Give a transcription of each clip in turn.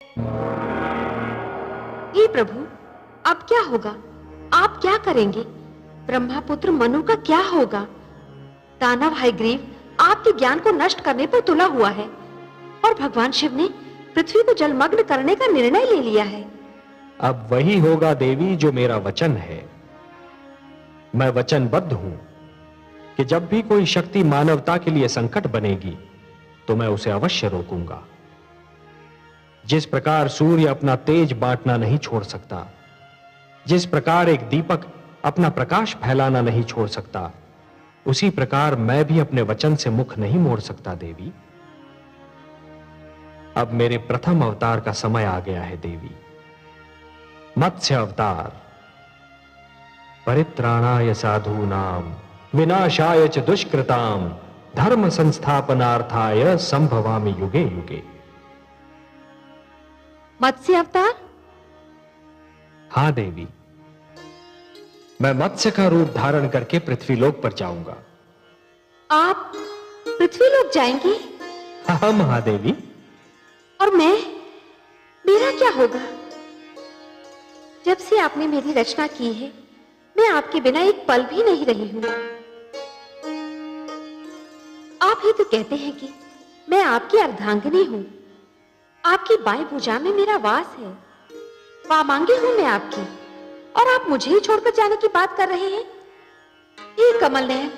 हे प्रभु, अब क्या होगा? आप क्या करेंगे? ब्रह्मापुत्र मनु का क्या होगा? दानव हयग्रीव आपके ज्ञान को नष्ट करने पर तुला हुआ है और भगवान शिव ने पृथ्वी को जलमग्न करने का निर्णय ले लिया है। अब वही होगा देवी जो मेरा वचन है। मैं वचनबद्ध हूं कि जब भी कोई शक्ति मानवता के लिए संकट बनेगी तो मैं उसे अवश्य रोकूंगा। जिस प्रकार सूर्य अपना तेज बांटना नहीं छोड़ सकता, जिस प्रकार एक दीपक अपना प्रकाश फैलाना नहीं छोड़ सकता, उसी प्रकार मैं भी अपने वचन से मुख नहीं मोड़ सकता देवी। अब मेरे प्रथम अवतार का समय आ गया है देवी। मत्स्य अवतार, परित्राणाय साधूनाम विनाशाय च दुष्कृताम धर्म संस्थापनार्थाय संभवामि युगे युगे। मत्स्य अवतार? हां देवी, मैं मत्स्य का रूप धारण करके पृथ्वीलोक पर जाऊंगा। आप पृथ्वीलोक जाएंगे? हाँ महादेवी। और मेरा क्या होगा? जब से आपने मेरी रचना की है, मैं आपके बिना एक पल भी नहीं रही हूं। आप ही तो कहते हैं कि मैं आपकी अर्धांगिनी हूं। आपकी बाएं भुजा में मेरा वास है। वामांगी हूं मैं आपकी, और आप मुझे ही छोड़कर जाने की बात कर रहे हैं। हे कमल नयन,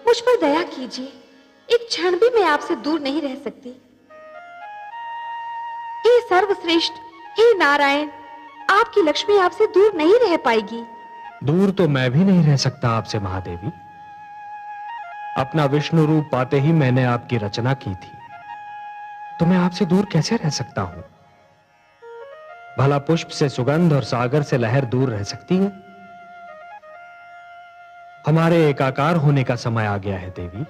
मुझ पर दया कीजिए। एक क्षण भी मैं आपसे दूर नहीं रह सकती। हे सर्वश्रेष्ठ, हे नारायण, आपकी लक्ष्मी आपसे दूर नहीं रह पाएगी। दूर तो मैं भी नहीं रह सकता आपसे महादेवी। अपना विष्णु रूप पाते ही मैंने आपकी रचना की थी, तो मैं आपसे दूर कैसे रह सकता हूं? भला पुष्प से सुगंध और सागर से लहर दूर रह सकती है? हमारे एकाकार होने का समय आ गया है देवी।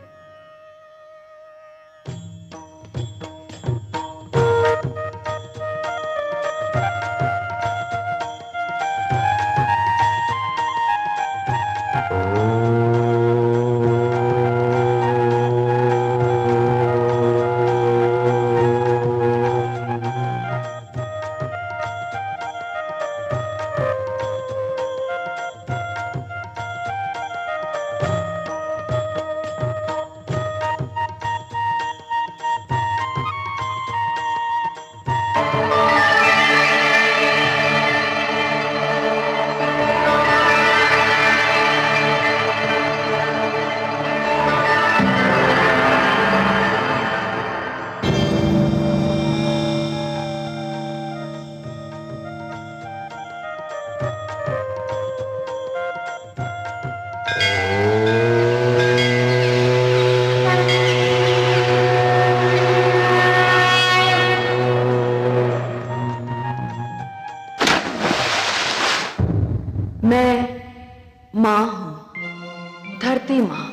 धरती मां,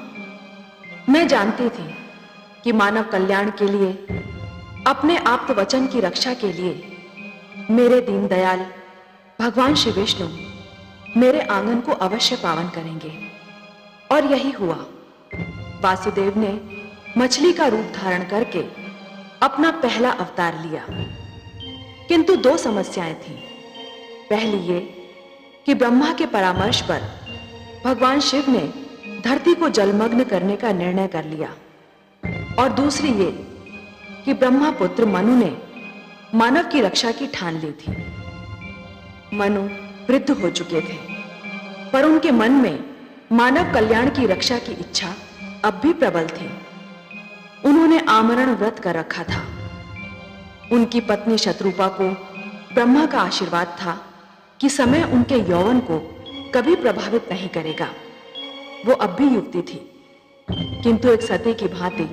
मैं जानती थी कि मानव कल्याण के लिए, अपने आप्त वचन की रक्षा के लिए मेरे दीनदयाल भगवान श्री विष्णु मेरे आंगन को अवश्य पावन करेंगे। और यही हुआ। वासुदेव ने मछली का रूप धारण करके अपना पहला अवतार लिया, किंतु दो समस्याएं थीं। पहली ये कि ब्रह्मा के परामर्श पर भगवान शिव ने धरती को जलमग्न करने का निर्णय कर लिया, और दूसरी ये कि ब्रह्मापुत्र मनु ने मानव की रक्षा की ठान ली थी। मनु वृद्ध हो चुके थे, पर उनके मन में मानव कल्याण की रक्षा की इच्छा अब भी प्रबल थी। उन्होंने आमरण व्रत कर रखा था। उनकी पत्नी शत्रुपा को ब्रह्मा का आशीर्वाद था कि समय उनके यौवन को कभी प्रभावित नहीं करेगा। वो अब भी युवती थी, किंतु एक सती की भांति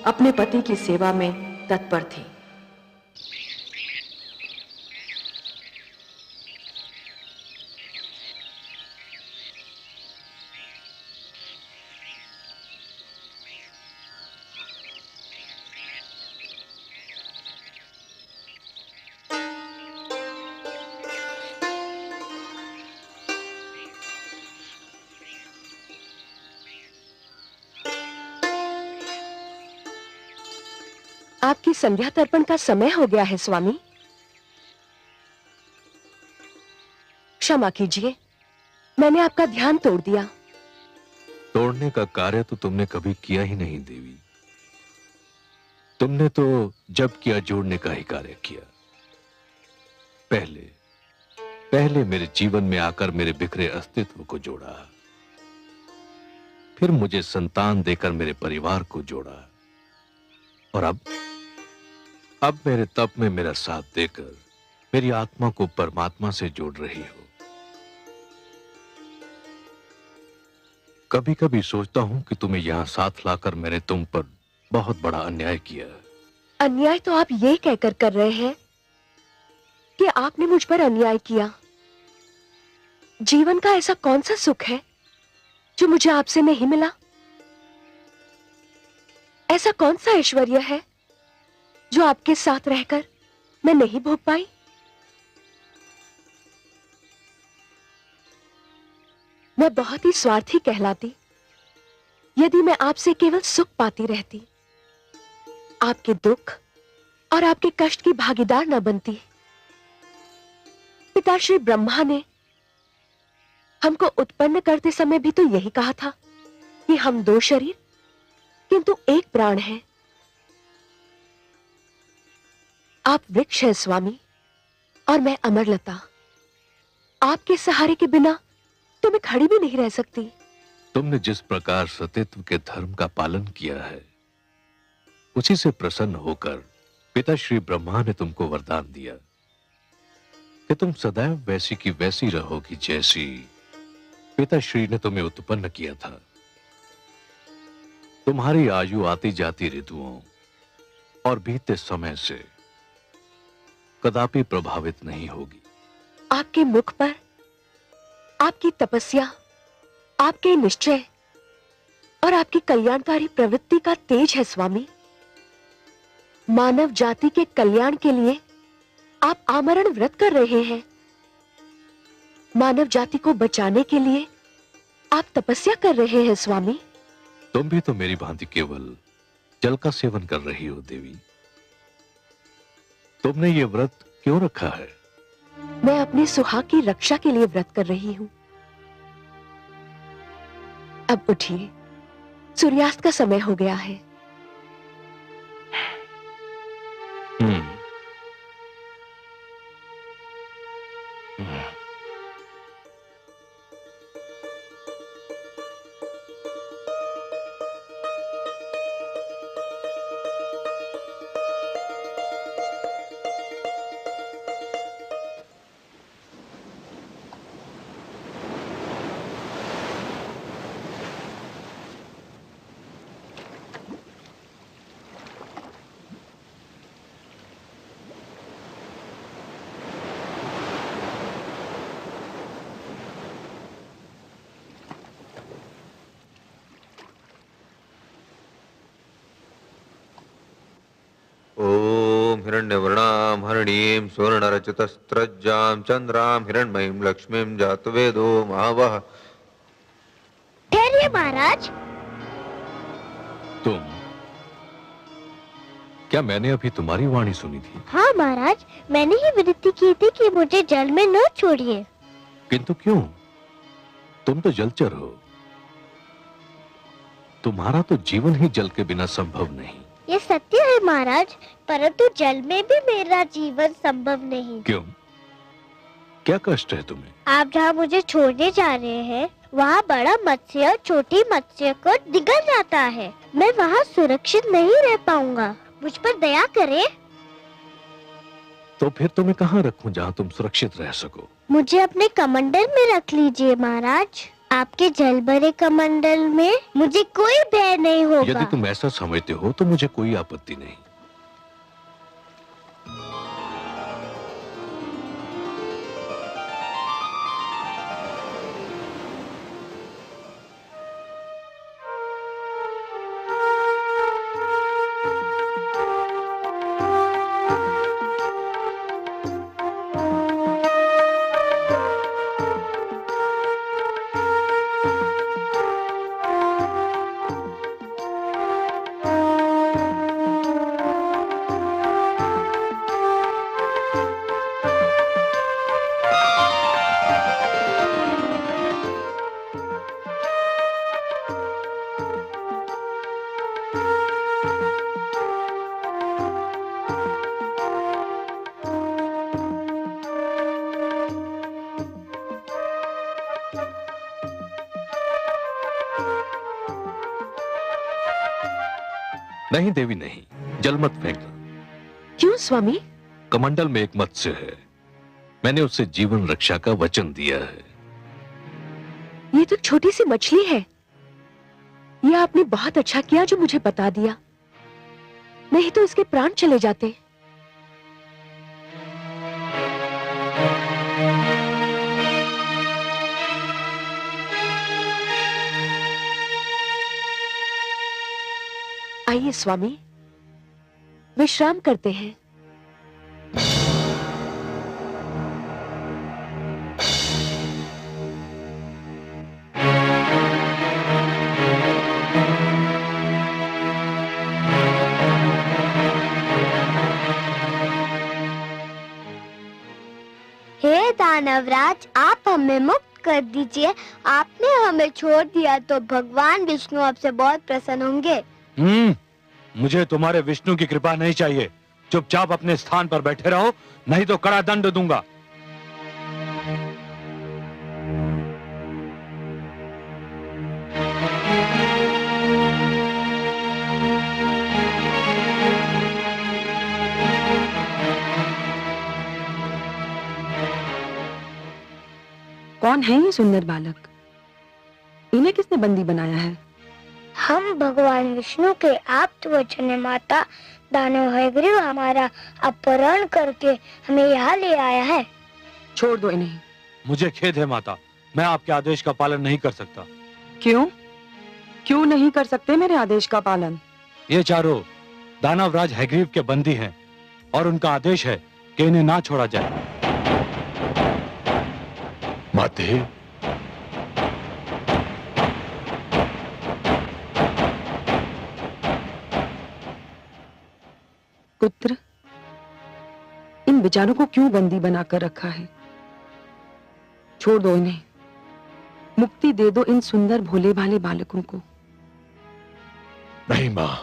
अपने पति की सेवा में तत्पर थी। आपकी संध्या तर्पण का समय हो गया है स्वामी। क्षमा कीजिए, मैंने आपका ध्यान तोड़ दिया। तोड़ने का कार्य तो तुमने कभी किया ही नहीं देवी। तुमने तो जब किया जोड़ने का ही कार्य किया। पहले पहले मेरे जीवन में आकर मेरे बिखरे अस्तित्व को जोड़ा, फिर मुझे संतान देकर मेरे परिवार को जोड़ा, और अब मेरे तप में मेरा साथ देकर मेरी आत्मा को परमात्मा से जोड़ रही हो। कभी कभी सोचता हूं कि तुम्हें यहां साथ लाकर मैंने तुम पर बहुत बड़ा अन्याय किया। अन्याय तो आप ये कहकर कर रहे हैं कि आपने मुझ पर अन्याय किया। जीवन का ऐसा कौन सा सुख है जो मुझे आपसे नहीं मिला? ऐसा कौन सा ऐश्वर्य है जो आपके साथ रहकर मैं नहीं भोग पाई? मैं बहुत ही स्वार्थी कहलाती यदि मैं आपसे केवल सुख पाती रहती, आपके दुख और आपके कष्ट की भागीदार न बनती। पिता श्री ब्रह्मा ने हमको उत्पन्न करते समय भी तो यही कहा था कि हम दो शरीर किंतु एक प्राण है। आप वृक्ष हैं स्वामी और मैं अमरलता। आपके सहारे के बिना तो मैं खड़ी भी नहीं रह सकती। तुमने जिस प्रकार सतीत्व के धर्म का पालन किया है, उसी से प्रसन्न होकर पिता श्री ब्रह्मा ने तुमको वरदान दिया कि तुम सदैव वैसी की वैसी रहोगी जैसी पिता श्री ने तुम्हें उत्पन्न किया था। तुम्हारी आयु आती जाती ऋतुओं और बीते समय से कदापि प्रभावित नहीं होगी। आपके मुख पर आपकी तपस्या, आपके निश्चय और आपकी कल्याणकारी प्रवृत्ति का तेज है स्वामी। मानव जाति के कल्याण के लिए आप आमरण व्रत कर रहे हैं। मानव जाति को बचाने के लिए आप तपस्या कर रहे हैं स्वामी। तुम भी तो मेरी भांति केवल जल का सेवन कर रही हो देवी। तुमने ये व्रत क्यों रखा है? मैं अपने सुहाग की रक्षा के लिए व्रत कर रही हूं। अब उठिए, सूर्यास्त का समय हो गया है। ओम हिरण्यवर्णां हरिणीं सुवर्णरचितस्रज्जां चंद्रां हिरण्मयीं लक्ष्मीं जातवेदो महावः। ठहरिए महाराज। तुम? क्या मैंने अभी तुम्हारी वाणी सुनी थी? हाँ महाराज, मैंने ही विनती की थी कि मुझे जल में न छोड़िए। किंतु क्यों? तुम तो जलचर हो। तुम्हारा तो जीवन ही जल के बिना संभव नहीं। ये सत्य है महाराज, परंतु जल में भी मेरा जीवन संभव नहीं। क्यों? क्या कष्ट है तुम्हें? आप जहाँ मुझे छोड़ने जा रहे हैं, वहाँ बड़ा मत्स्य छोटी मत्स्य को निगल जाता है। मैं वहाँ सुरक्षित नहीं रह पाऊंगा। मुझ पर दया करें। तो फिर तुम्हें कहाँ रखूं जहाँ तुम सुरक्षित रह सको? मुझे अपने कमंडल में रख लीजिए महाराज। आपके जल भरे कमंडल में मुझे कोई भय नहीं होगा। यदि तुम ऐसा समझते हो तो मुझे कोई आपत्ति नहीं। नहीं देवी नहीं, जल मत फेंकना। क्यों स्वामी? कमंडल में एक मत्स्य है, मैंने उससे जीवन रक्षा का वचन दिया है। ये तो छोटी सी मछली है। ये आपने बहुत अच्छा किया जो मुझे बता दिया, नहीं तो इसके प्राण चले जाते। आइए स्वामी, विश्राम करते हैं। हे दानवराज, आप हमें मुक्त कर दीजिए। आपने हमें छोड़ दिया तो भगवान विष्णु आपसे बहुत प्रसन्न होंगे। मुझे तुम्हारे विष्णु की कृपा नहीं चाहिए। चुपचाप अपने स्थान पर बैठे रहो, नहीं तो कड़ा दंड दूंगा। कौन है ये सुंदर बालक? इन्हें किसने बंदी बनाया है? हम भगवान विष्णु के आप्त वचन माता दानव हयग्रीव हमारा अपहरण करके हमें यहाँ ले आया है। छोड़ दो इन्हें। मुझे खेद है माता, मैं आपके आदेश का पालन नहीं कर सकता। क्यों? क्यों नहीं कर सकते मेरे आदेश का पालन? ये चारों दानवराज हयग्रीव के बंदी हैं और उनका आदेश है कि इन्हें ना छोड़ा जाए। माते, पुत्र, इन बेचारों को क्यों बंदी बनाकर रखा है? छोड़ दो इन्हें, मुक्ति दे दो इन सुंदर भोले भाले बालकों को। नहीं मां,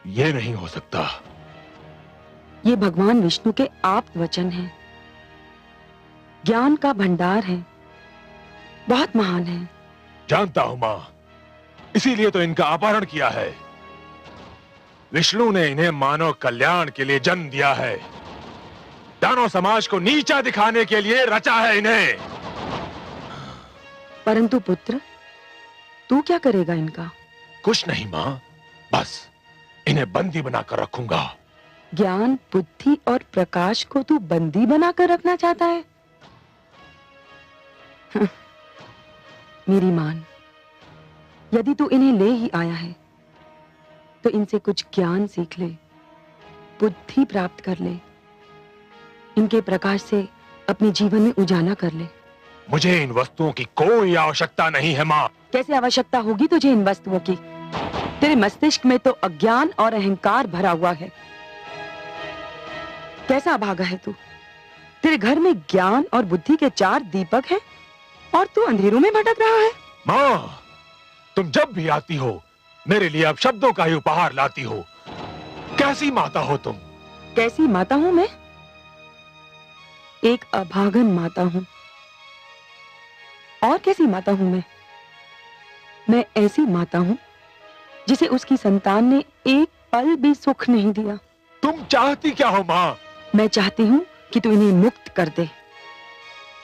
ये नहीं हो सकता। ये भगवान विष्णु के आप्त वचन हैं, ज्ञान का भंडार है, बहुत महान है। जानता हूं मां, इसीलिए तो इनका अपहरण किया है। विष्णु ने इन्हें मानव कल्याण के लिए जन्म दिया है, दानव समाज को नीचा दिखाने के लिए रचा है इन्हें। परंतु पुत्र, तू क्या करेगा इनका? कुछ नहीं मां, बस इन्हें बंदी बनाकर रखूंगा। ज्ञान, बुद्धि और प्रकाश को तू बंदी बनाकर रखना चाहता है? मेरी मान, यदि तू इन्हें ले ही आया है तो इनसे कुछ ज्ञान सीख ले, बुद्धि प्राप्त कर ले, इनके प्रकाश से अपने जीवन में उजाला कर ले। मुझे इन वस्तुओं की कोई आवश्यकता नहीं है मां। कैसे आवश्यकता होगी तुझे इन वस्तुओं की? तेरे मस्तिष्क में तो अज्ञान और अहंकार भरा हुआ है। कैसा अभागा है तू? तेरे घर में ज्ञान और बुद्धि के 4 दीपक हैं और तू अंधेरों में भटक रहा है। मां, तुम जब भी आती हो मेरे लिए अब शब्दों का ही उपहार लाती हो। कैसी माता हो तुम? कैसी माता हूं मैं? एक अभागन माता हूं। और कैसी माता हूं मैं? मैं ऐसी माता हूं जिसे उसकी संतान ने एक पल भी सुख नहीं दिया। तुम चाहती क्या हो मां? मैं चाहती हूं कि तू इन्हें मुक्त कर दे।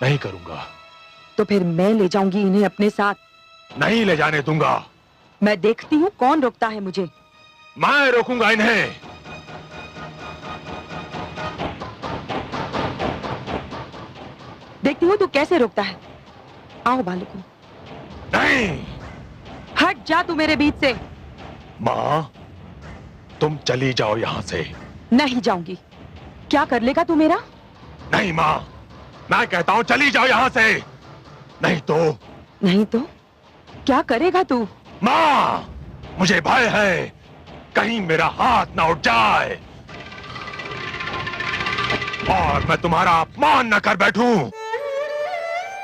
नहीं करूंगा। तो फिर मैं ले जाऊंगी इन्हें अपने साथ। नहीं ले जाने दूंगा। मैं देखती हूँ कौन रोकता है मुझे। मैं रोकूंगा इन्हें। देखती हूँ तू कैसे रोकता है। आओ बालकों। नहीं। हट जा तू मेरे बीच से। मां, तुम चली जाओ यहां से। नहीं जाऊंगी। क्या कर लेगा तू मेरा? नहीं मां, मैं कहता हूं चली जाओ यहां से। नहीं तो। नहीं तो क्या करेगा तू? मां, मुझे भय है कहीं मेरा हाथ ना उठ जाए और मैं तुम्हारा अपमान न कर बैठूं।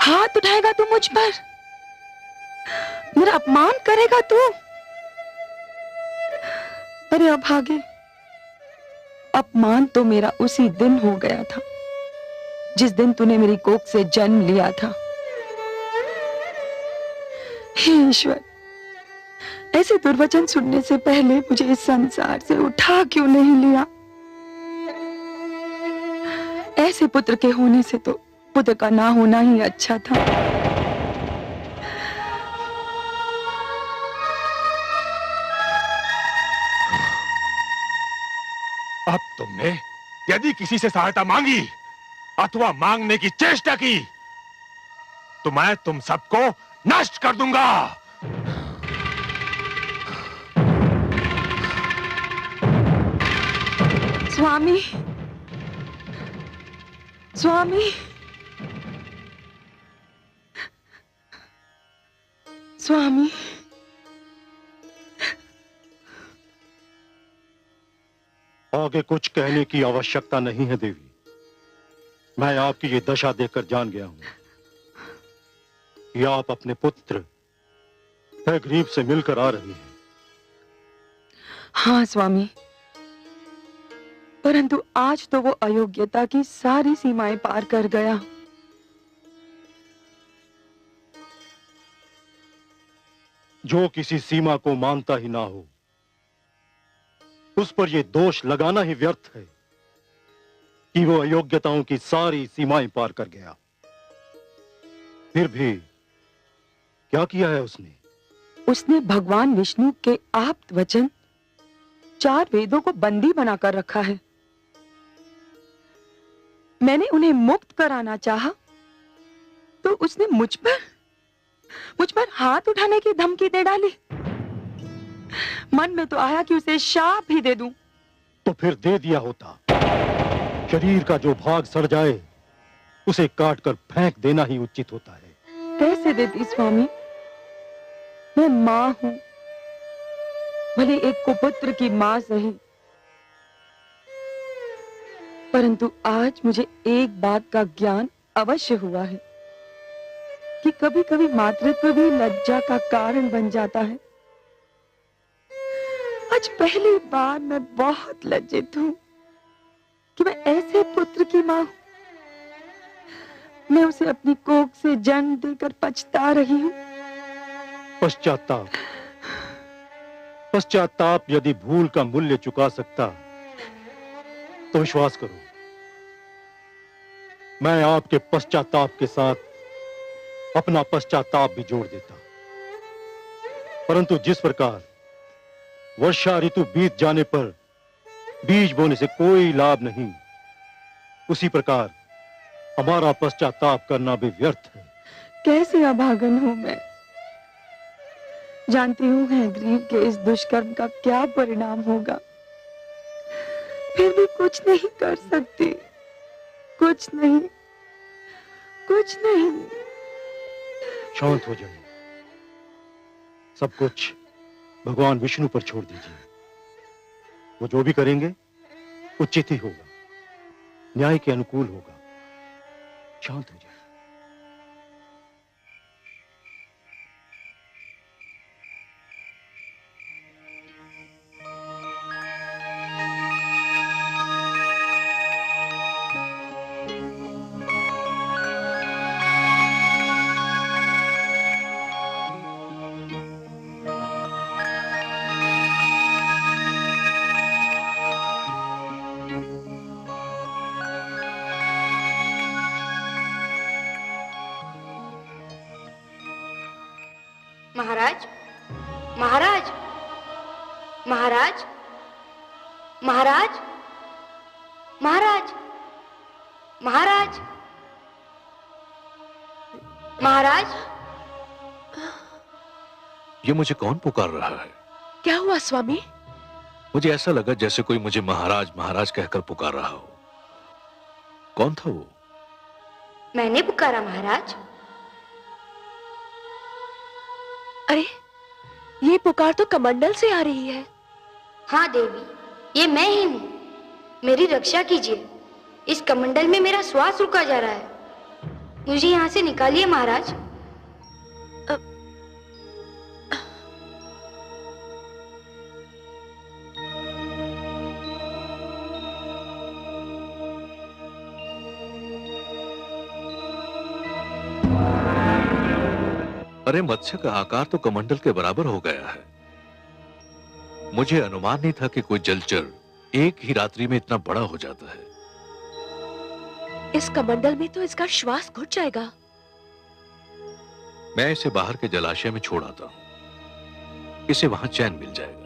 हाथ उठाएगा तू मुझ पर? मेरा अपमान करेगा तू? अरे अभागे, अपमान तो मेरा उसी दिन हो गया था जिस दिन तूने मेरी कोख से जन्म लिया था। हे ईश्वर, ऐसे दुर्वचन सुनने से पहले मुझे इस संसार से उठा क्यों नहीं लिया? ऐसे पुत्र के होने से तो पुत्र का ना होना ही अच्छा था। अब तुमने यदि किसी से सहायता मांगी अथवा मांगने की चेष्टा की तो मैं तुम सबको नष्ट कर दूंगा। स्वामी, स्वामी, स्वामी, आगे कुछ कहने की आवश्यकता नहीं है देवी। मैं आपकी ये दशा देखकर जान गया हूं कि आप अपने पुत्र हयग्रीव से मिलकर आ रही हैं। हाँ स्वामी, परंतु आज तो वो अयोग्यता की सारी सीमाएं पार कर गया। जो किसी सीमा को मानता ही ना हो उस पर यह दोष लगाना ही व्यर्थ है कि वो अयोग्यताओं की सारी सीमाएं पार कर गया। फिर भी क्या किया है उसने? उसने भगवान विष्णु के आप्त वचन 4 वेदों को बंदी बनाकर रखा है। मैंने उन्हें मुक्त कराना चाहा तो उसने मुझ पर हाथ उठाने की धमकी दे डाली। मन में तो आया कि उसे शाप ही दे दूं। तो फिर दे दिया होता। शरीर का जो भाग सड़ जाए उसे काटकर फेंक देना ही उचित होता है। कैसे देती स्वामी? मैं मां हूं, भले एक कुपुत्र की मां सही, परंतु आज मुझे एक बात का ज्ञान अवश्य हुआ है कि कभी-कभी मातृत्व भी लज्जा का कारण बन जाता है। आज पहली बार मैं बहुत लज्जित हूं कि मैं ऐसे पुत्र की मां हूं। मैं उसे अपनी कोख से जन्म देकर पछता रही हूं। पश्चाताप, पश्चाताप यदि भूल का मूल्य चुका सकता तो विश्वास करो मैं आपके पश्चाताप के साथ अपना पश्चाताप भी जोड़ देता। परंतु जिस प्रकार वर्षा ऋतु बीत जाने पर बीज बोने से कोई लाभ नहीं, उसी प्रकार हमारा पश्चाताप करना भी व्यर्थ है। कैसे अभागन हूं मैं। जानती हूं हयग्रीव के इस दुष्कर्म का क्या परिणाम होगा, फिर भी कुछ नहीं कर सकती। कुछ नहीं, कुछ नहीं। शांत हो जाइए। सब कुछ भगवान विष्णु पर छोड़ दीजिए। वो जो भी करेंगे उचित ही होगा, न्याय के अनुकूल होगा। शांत हो जाइए। महाराज, महाराज, महाराज, महाराज, महाराज, महाराज, महाराज। ये मुझे कौन पुकार रहा है? क्या हुआ स्वामी? मुझे ऐसा लगा जैसे कोई मुझे महाराज महाराज कहकर पुकार रहा हो। कौन था वो? मैंने पुकारा महाराज। अरे, ये पुकार तो कमंडल से आ रही है। हाँ देवी, ये मैं ही हूँ। मेरी रक्षा कीजिए। इस कमंडल में मेरा श्वास रुका जा रहा है। मुझे यहाँ से निकालिए महाराज। अरे, मत्स्य का आकार तो कमंडल के बराबर हो गया है। मुझे अनुमान नहीं था कि कोई जलचर एक ही रात्रि में इतना बड़ा हो जाता है। इस कमंडल में तो इसका श्वास घुट जाएगा। मैं इसे बाहर के जलाशय में छोड़ आता हूं, इसे वहां चैन मिल जाएगा।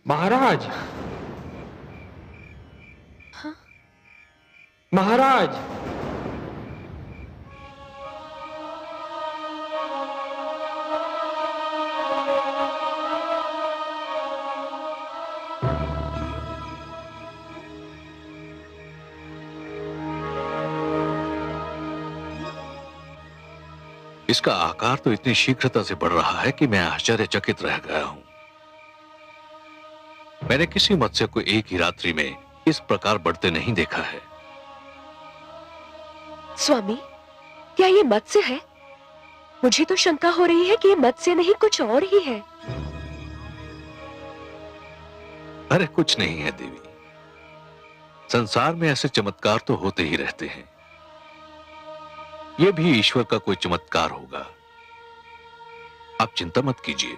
महाराज, महाराज, इसका आकार तो इतनी शीघ्रता से बढ़ रहा है कि मैं आश्चर्यचकित रह गया हूं। मैंने किसी मत्स्य को एक ही रात्रि में इस प्रकार बढ़ते नहीं देखा है। स्वामी, क्या ये मत्स्य है? मुझे तो शंका हो रही है कि ये मत्स्य नहीं कुछ और ही है। अरे कुछ नहीं है देवी, संसार में ऐसे चमत्कार तो होते ही रहते हैं। यह भी ईश्वर का कोई चमत्कार होगा। आप चिंता मत कीजिए।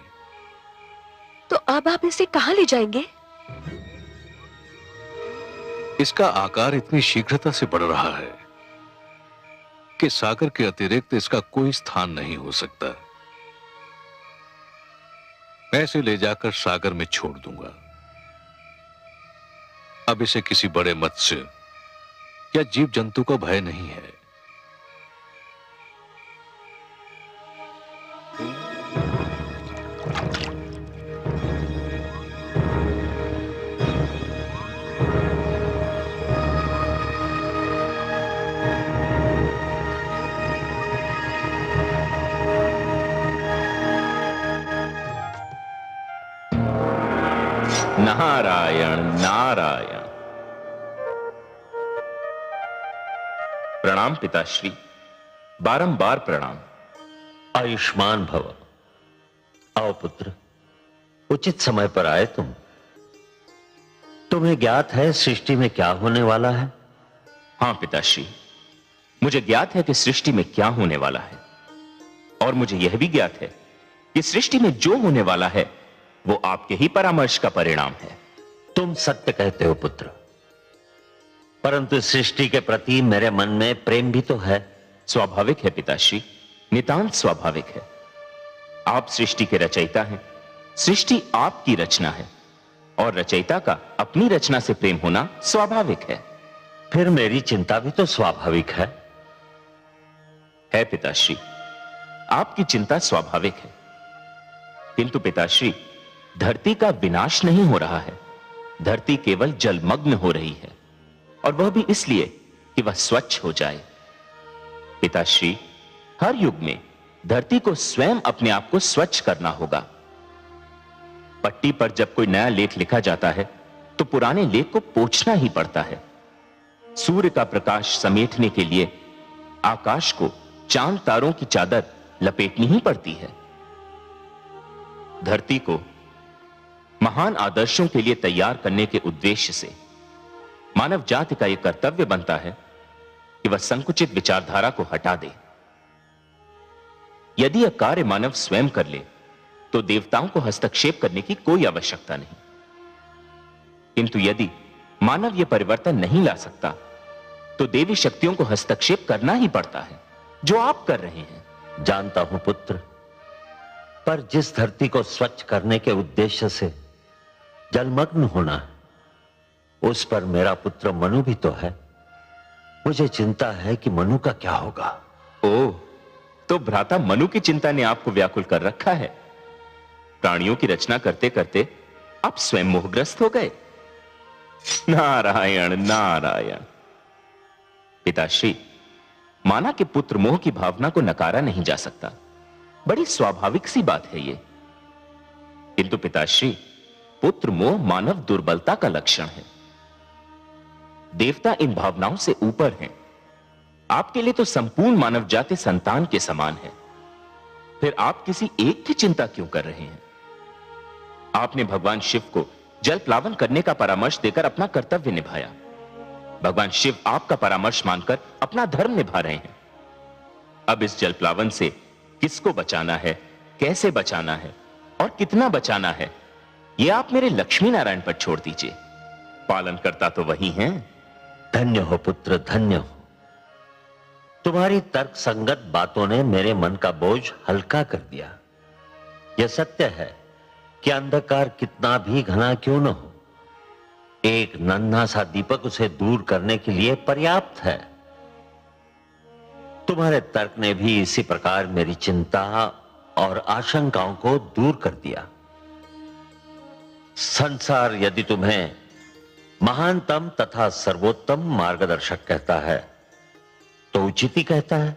तो अब आप इसे कहां ले जाएंगे? इसका आकार इतनी शीघ्रता से बढ़ रहा है कि सागर के अतिरिक्त इसका कोई स्थान नहीं हो सकता। मैं इसे ले जाकर सागर में छोड़ दूंगा। अब इसे किसी बड़े मत्स्य या जीव जंतु का भय नहीं है। नारायण नारायण। प्रणाम पिताश्री, बारंबार प्रणाम। आयुष्मान भव। आओ पुत्र, उचित समय पर आए तुम। तुम्हें ज्ञात है सृष्टि में क्या होने वाला है? हां पिताश्री, मुझे ज्ञात है कि सृष्टि में क्या होने वाला है, और मुझे यह भी ज्ञात है कि सृष्टि में जो होने वाला है वो आपके ही परामर्श का परिणाम है। तुम सत्य कहते हो पुत्र, परंतु सृष्टि के प्रति मेरे मन में प्रेम भी तो है। स्वाभाविक है पिताश्री, नितांत स्वाभाविक है। आप सृष्टि के रचयिता हैं, सृष्टि आपकी रचना है, और रचयिता का अपनी रचना से प्रेम होना स्वाभाविक है। फिर मेरी चिंता भी तो स्वाभाविक है। पिताश्री, आपकी चिंता स्वाभाविक है, किंतु पिताश्री, धरती का विनाश नहीं हो रहा है। धरती केवल जलमग्न हो रही है, और वह भी इसलिए कि वह स्वच्छ हो जाए। पिताश्री, हर युग में धरती को स्वयं अपने आप को स्वच्छ करना होगा। पट्टी पर जब कोई नया लेख लिखा जाता है तो पुराने लेख को पोंछना ही पड़ता है। सूर्य का प्रकाश समेटने के लिए आकाश को चांद तारों की चादर लपेटनी ही पड़ती है। धरती को महान आदर्शों के लिए तैयार करने के उद्देश्य से मानव जाति का यह कर्तव्य बनता है कि वह संकुचित विचारधारा को हटा दे। यदि यह कार्य मानव स्वयं कर ले तो देवताओं को हस्तक्षेप करने की कोई आवश्यकता नहीं, किंतु यदि मानव यह परिवर्तन नहीं ला सकता तो देवी शक्तियों को हस्तक्षेप करना ही पड़ता है, जो आप कर रहे हैं। जानता हूं पुत्र, पर जिस धरती को स्वच्छ करने के उद्देश्य से जलमग्न होना है, उस पर मेरा पुत्र मनु भी तो है। मुझे चिंता है कि मनु का क्या होगा। ओह, तो भ्राता मनु की चिंता ने आपको व्याकुल कर रखा है। प्राणियों की रचना करते करते आप स्वयं मोहग्रस्त हो गए। नारायण नारायण। पिताश्री, माना कि पुत्र मोह की भावना को नकारा नहीं जा सकता, बड़ी स्वाभाविक सी बात है ये। किंतु पिताश्री, पुत्र मोह मानव दुर्बलता का लक्षण है। देवता इन भावनाओं से ऊपर हैं। आपके लिए तो संपूर्ण मानव जाति संतान के समान है। फिर आप किसी एक की चिंता क्यों कर रहे हैं? आपने भगवान शिव को जल प्लावन करने का परामर्श देकर अपना कर्तव्य निभाया। भगवान शिव आपका परामर्श मानकर अपना धर्म निभा रहे हैं। अब इस जल प्लावन से किसको बचाना है, कैसे बचाना है और कितना बचाना है, यह आप मेरे लक्ष्मी नारायण पर छोड़ दीजिए। पालन करता तो वही हैं। धन्य हो पुत्र, धन्य हो। तुम्हारी तर्क संगत बातों ने मेरे मन का बोझ हल्का कर दिया। यह सत्य है कि अंधकार कितना भी घना क्यों न हो, एक नन्हा सा दीपक उसे दूर करने के लिए पर्याप्त है। तुम्हारे तर्क ने भी इसी प्रकार मेरी चिंता और आशंकाओं को दूर कर दिया। संसार यदि तुम्हें महानतम तथा सर्वोत्तम मार्गदर्शक कहता है तो उचित ही कहता है।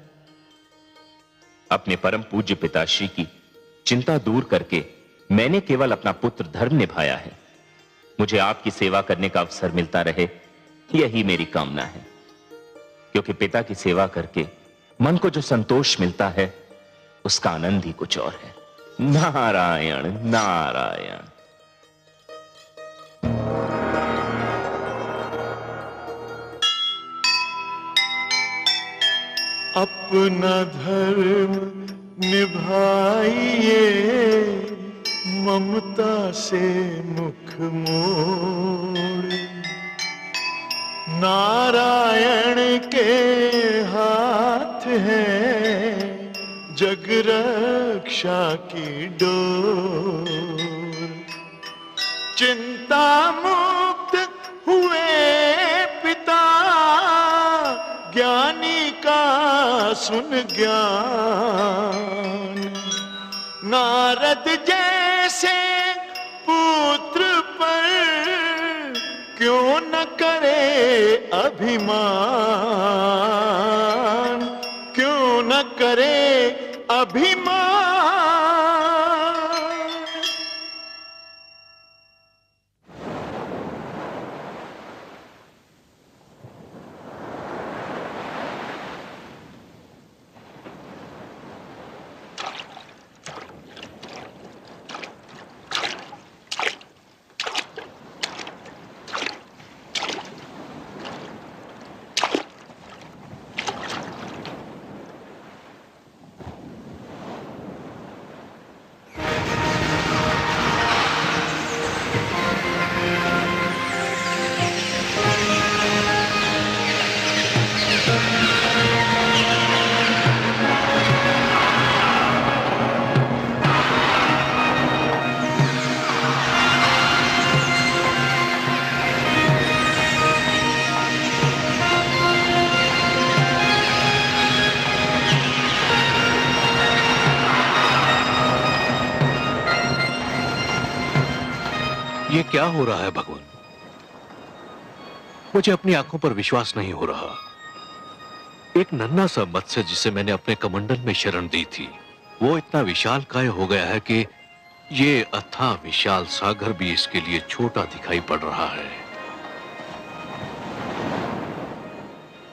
अपने परम पूज्य पिताश्री की चिंता दूर करके मैंने केवल अपना पुत्र धर्म निभाया है। मुझे आपकी सेवा करने का अवसर मिलता रहे, यही मेरी कामना है। क्योंकि पिता की सेवा करके मन को जो संतोष मिलता है उसका आनंद ही कुछ और है। नारायण नारायण। अपना धर्म निभाइए, ममता से मुख मोड़। नारायण के हाथ है जग रक्षा की डोर। चिंता मुक्त हुए पिता, ज्ञानी का सुन ज्ञान। नारद जैसे पुत्र पर क्यों न करे अभिमान, क्यों न करे अभिमान। ये क्या हो रहा है भगवान? मुझे अपनी आंखों पर विश्वास नहीं हो रहा। एक नन्हा सा मत्स्य जिसे मैंने अपने कमंडल में शरण दी थी, वो इतना विशालकाय हो गया है कि ये अथाह विशाल सागर भी इसके लिए छोटा दिखाई पड़ रहा है।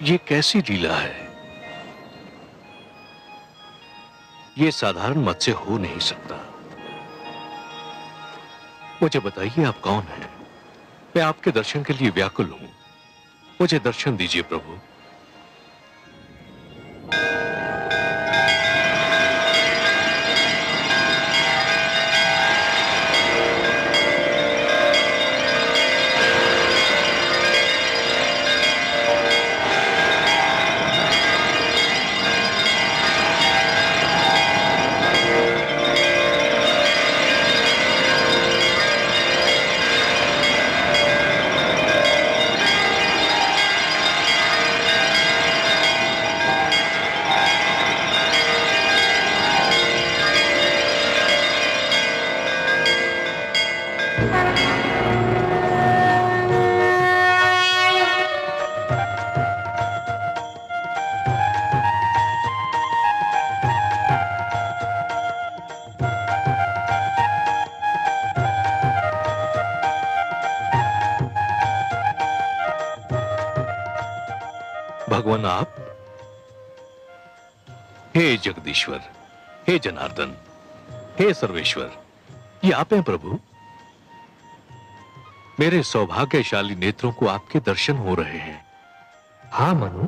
ये कैसी लीला है? ये साधारण मत्स्य हो नहीं सकता। मुझे बताइए आप कौन हैं? मैं आपके दर्शन के लिए व्याकुल हूं। मुझे दर्शन दीजिए प्रभु। भगवान आप? हे जगदीश्वर, हे जनार्दन, हे सर्वेश्वर, ये आप हैं प्रभु। मेरे सौभाग्यशाली नेत्रों को आपके दर्शन हो रहे हैं। हाँ मनु,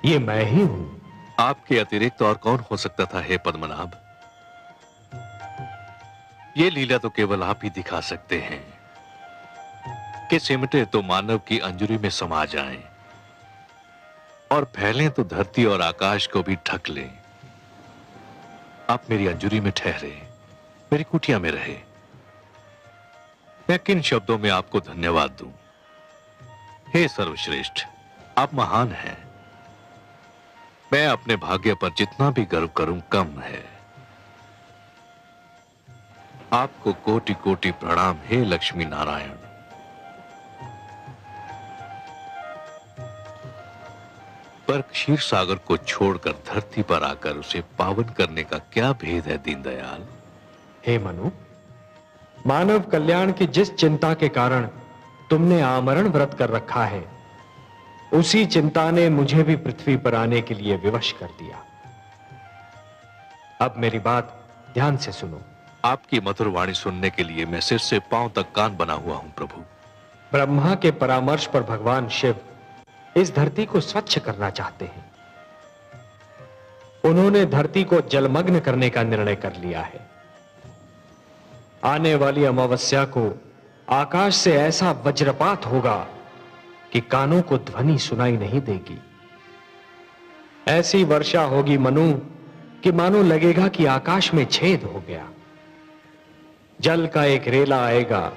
ये मैं ही हूं। आपके अतिरिक्त और कौन हो सकता था हे पद्मनाभ? ये लीला तो केवल आप ही दिखा सकते हैं कि सिमटे तो मानव की अंजुरी में समा जाएं और फैलें तो धरती और आकाश को भी ढक लें। आप मेरी अंजुरी में ठहरे, मेरी कुटिया में रहे। मैं किन शब्दों में आपको धन्यवाद दूं? हे सर्वश्रेष्ठ, आप महान हैं। मैं अपने भाग्य पर जितना भी गर्व करूं कम है। आपको कोटि कोटि प्रणाम हे लक्ष्मी नारायण। पर क्षीर सागर को छोड़कर धरती पर आकर उसे पावन करने का क्या भेद है दीनदयाल? हे मनु, मानव कल्याण की जिस चिंता के कारण तुमने आमरण व्रत कर रखा है, उसी चिंता ने मुझे भी पृथ्वी पर आने के लिए विवश कर दिया। अब मेरी बात ध्यान से सुनो। आपकी मधुर वाणी सुनने के लिए मैं सिर से पांव तक कान बना हुआ हूं प्रभु। ब्रह्मा के परामर्श पर भगवान शिव इस धरती को स्वच्छ करना चाहते हैं। उन्होंने धरती को जलमग्न करने का निर्णय कर लिया है। आने वाली अमावस्या को आकाश से ऐसा वज्रपात होगा कि कानों को ध्वनि सुनाई नहीं देगी। ऐसी वर्षा होगी मनु कि मानो लगेगा कि आकाश में छेद हो गया। जल का एक रेला आएगा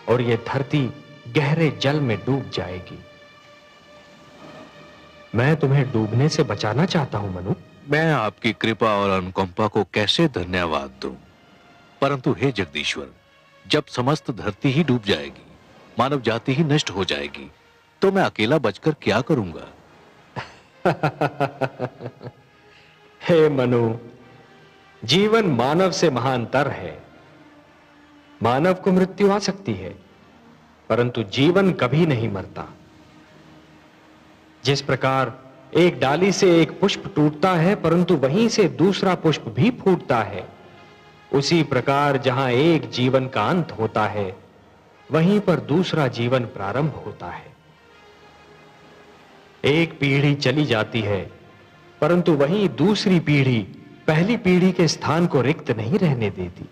और यह धरती गहरे जल में डूब जाएगी। मैं तुम्हें डूबने से बचाना चाहता हूं मनु। मैं आपकी कृपा और अनुकंपा को कैसे धन्यवाद दूं? परंतु हे जगदीश्वर, जब समस्त धरती ही डूब जाएगी, मानव जाति ही नष्ट हो जाएगी, तो मैं अकेला बचकर क्या करूंगा? हे मनु, जीवन मानव से महानतर है। मानव को मृत्यु आ सकती है, परंतु जीवन कभी नहीं मरता। जिस प्रकार एक डाली से एक पुष्प टूटता है परंतु वहीं से दूसरा पुष्प भी फूटता है, उसी प्रकार जहां एक जीवन का अंत होता है, वहीं पर दूसरा जीवन प्रारंभ होता है। एक पीढ़ी चली जाती है परंतु वहीं दूसरी पीढ़ी पहली पीढ़ी के स्थान को रिक्त नहीं रहने देती।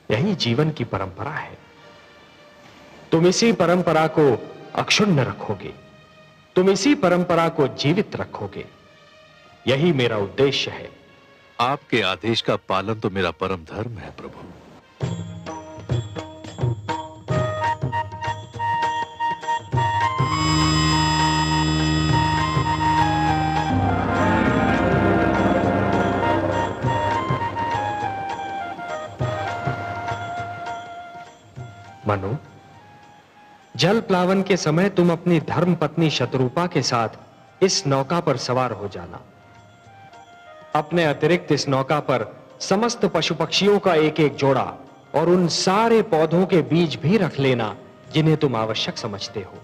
यही जीवन की परंपरा है। तुम इसी परंपरा को अक्षुण्ण रखोगे, तुम इसी परंपरा को जीवित रखोगे। यही मेरा उद्देश्य है। आपके आदेश का पालन तो मेरा परम धर्म है प्रभु। मनु, जल प्लावन के समय तुम अपनी धर्म पत्नी शतरूपा के साथ इस नौका पर सवार हो जाना। अपने अतिरिक्त इस नौका पर समस्त पशु पक्षियों का एक एक जोड़ा और उन सारे पौधों के बीज भी रख लेना जिन्हें तुम आवश्यक समझते हो।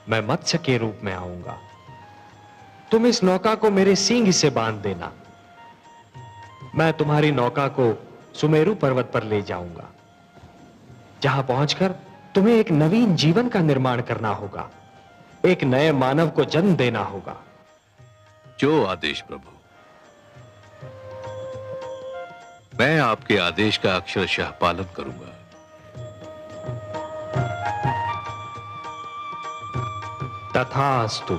मैं मत्स्य के रूप में आऊंगा। तुम इस नौका को मेरे सींग से बांध देना। मैं तुम्हारी नौका को सुमेरु पर्वत पर ले जाऊंगा, जहां पहुंचकर तुम्हें एक नवीन जीवन का निर्माण करना होगा, एक नए मानव को जन्म देना होगा। जो आदेश प्रभु। मैं आपके आदेश का अक्षरशः पालन करूंगा। तथास्तु।